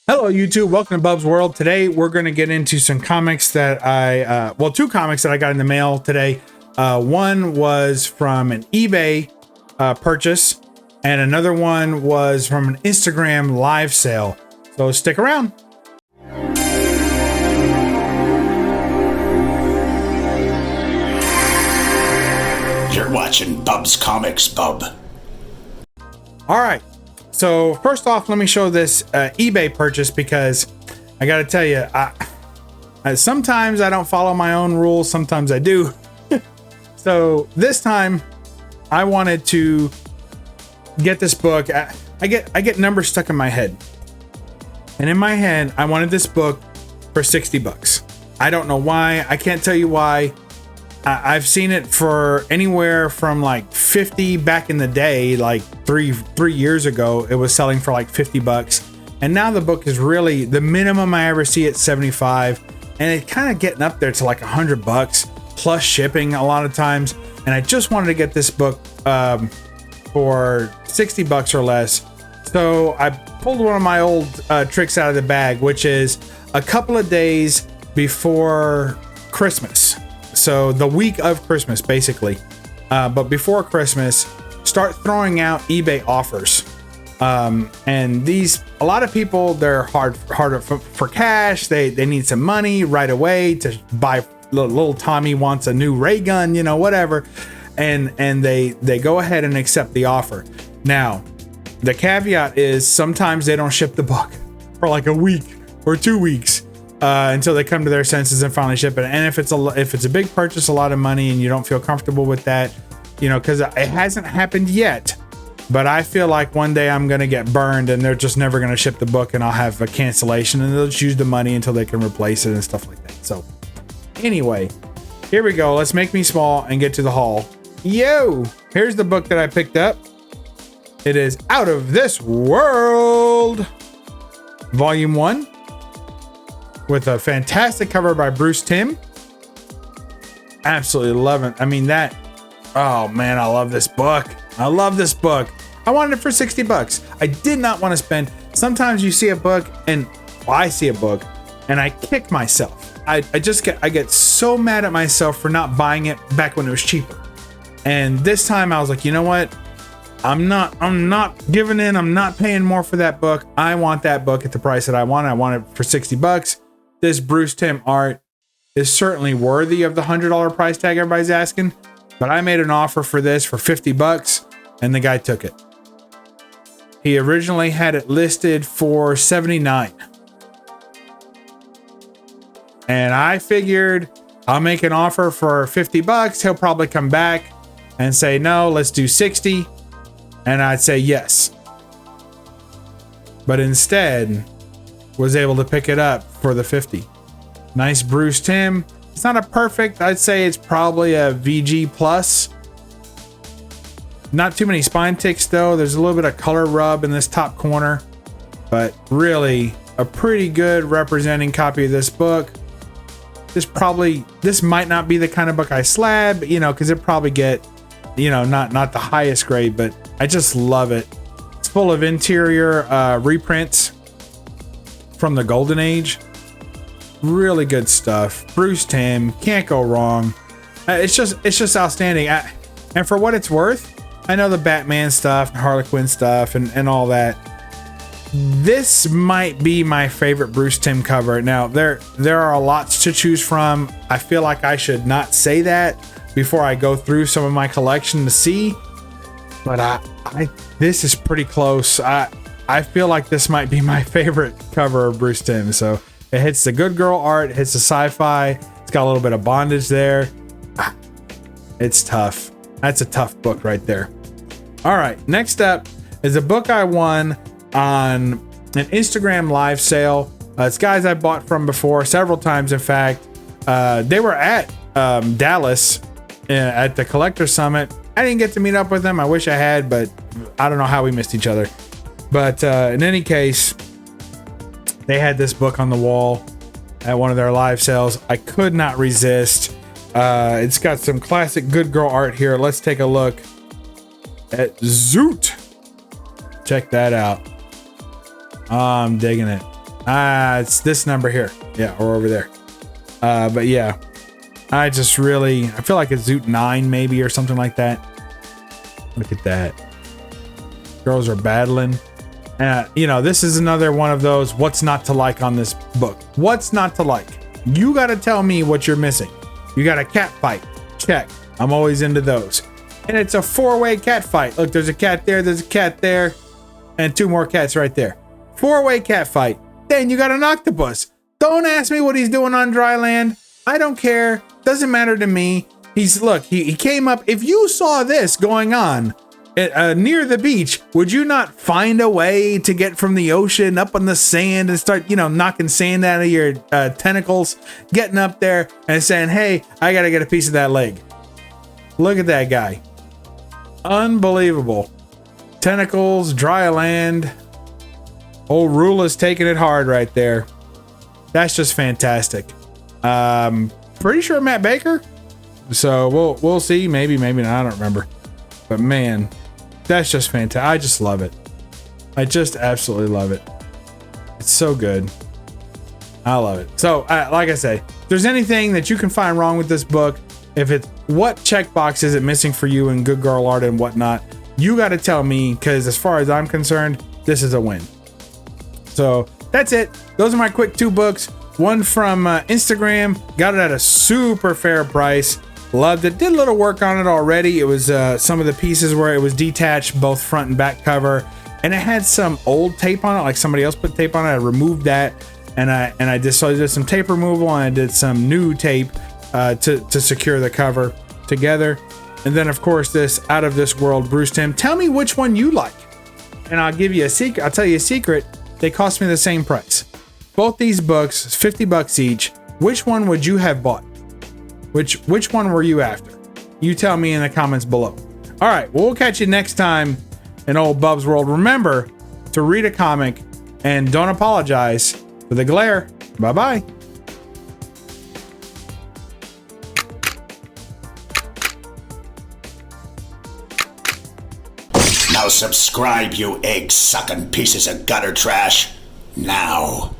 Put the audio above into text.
Hello YouTube, welcome to Bub's World. Today we're going to get into some comics that two comics that I got in the mail today. One was from an eBay purchase, and another one was from an Instagram live sale. So stick around. You're watching Bub's Comics, Bub. All right. So first off, let me show this eBay purchase, because I got to tell you, sometimes I don't follow my own rules. Sometimes I do. So this time I wanted to get this book. I get numbers stuck in my head, and in my head, I wanted this book for $60. I don't know why. I can't tell you why. I've seen it for anywhere from like 50 back in the day, like three years ago. It was selling for like $50, and now the book is really the minimum I ever see at 75, and it's kind of getting up there to like $100 plus shipping a lot of times. And I just wanted to get this book for $60 or less. So I pulled one of my old tricks out of the bag, which is a couple of days before Christmas. So the week of Christmas, basically, but before Christmas, start throwing out eBay offers. And a lot of people, they're harder for cash. They need some money right away to buy. Little Tommy wants a new ray gun, whatever. And they go ahead and accept the offer. Now, the caveat is sometimes they don't ship the book for like a week or 2 weeks. Until they come to their senses and finally ship it. And if it's a big purchase, a lot of money, and you don't feel comfortable with that, because it hasn't happened yet, but I feel like one day I'm gonna get burned and they're just never gonna ship the book, and I'll have a cancellation, and they'll just use the money until they can replace it and stuff like that. So anyway, here we go. Let's make me small and get to the haul. Yo, here's the book that I picked up. It is Out of This World, Volume 1. With a fantastic cover by Bruce Timm. Absolutely love it. I mean, oh man, I love this book. I love this book. I wanted it for $60. I did not want to spend. Sometimes you see a book, and I see a book and I kick myself. I get so mad at myself for not buying it back when it was cheaper. And this time I was like, you know what? I'm not giving in. I'm not paying more for that book. I want that book at the price that I want. I want it for $60. This Bruce Timm art is certainly worthy of the $100 price tag everybody's asking, but I made an offer for this for $50, and the guy took it. He originally had it listed for $79, and I figured I'll make an offer for $50. He'll probably come back and say, no, let's do 60. And I'd say yes. But instead, was able to pick it up for the 50. Nice Bruce Timm. It's not a perfect, I'd say it's probably a VG plus. Not too many spine ticks though. There's a little bit of color rub in this top corner, but really a pretty good representing copy of this book. This might not be the kind of book I slab, because it probably get, not the highest grade, but I just love it. It's full of interior reprints from the Golden Age. Really good stuff. Bruce Timm, can't go wrong. It's just outstanding. And for what it's worth, I know the Batman stuff, Harley Quinn stuff, and all that. This might be my favorite Bruce Timm cover. Now there are lots to choose from. I feel like I should not say that before I go through some of my collection to see, but this is pretty close. I feel like this might be my favorite cover of Bruce Timm. So it hits the good girl art, it hits the sci-fi. It's got a little bit of bondage there. It's tough. That's a tough book right there. All right, next up is a book I won on an Instagram live sale. It's guys I bought from before several times. In fact, they were at Dallas at the Collector Summit. I didn't get to meet up with them. I wish I had, but I don't know how we missed each other. But in any case, they had this book on the wall at one of their live sales. I could not resist. It's got some classic good girl art here. Let's take a look at Zoot. Check that out. I'm digging it. It's this number here. Yeah, or over there. But yeah, I feel like it's Zoot 9 maybe or something like that. Look at that. Girls are battling. This is another one of those what's not to like on this book. What's not to like? You got to tell me what you're missing. You got a cat fight. Check. I'm always into those. And it's a 4-way cat fight. Look, there's a cat there, there's a cat there, and 2 more cats right there. 4-way cat fight. Then you got an octopus. Don't ask me what he's doing on dry land. I don't care. Doesn't matter to me. He came up. If you saw this going on near the beach, would you not find a way to get from the ocean up on the sand and start, knocking sand out of your tentacles, getting up there and saying, hey, I got to get a piece of that leg. Look at that guy. Unbelievable. Tentacles, dry land. Old Rula's taking it hard right there. That's just fantastic. Pretty sure Matt Baker. So we'll see. Maybe not. I don't remember. But man, that's just fantastic. I just love it. I just absolutely love it. It's so good. I love it. So like I say, if there's anything that you can find wrong with this book, if it's what checkbox is it missing for you in good girl art and whatnot, you got to tell me, because as far as I'm concerned, this is a win. So that's it. Those are my quick 2 books. One from Instagram, got it at a super fair price. Loved it. Did a little work on it already. It was some of the pieces where it was detached, both front and back cover, and it had some old tape on it, like somebody else put tape on it. I removed that, and I did some tape removal, and I did some new tape to secure the cover together. And then of course this Out of This World Bruce Timm. Tell me which one you like, and I'll give you a secret. I'll tell you a secret. They cost me the same price. Both these books, $50 each. Which one would you have bought? Which one were you after? You tell me in the comments below. All right, well, we'll catch you next time in old Bub's World. Remember to read a comic and don't apologize for the glare. Bye-bye. Now subscribe, you egg-sucking pieces of gutter trash. Now.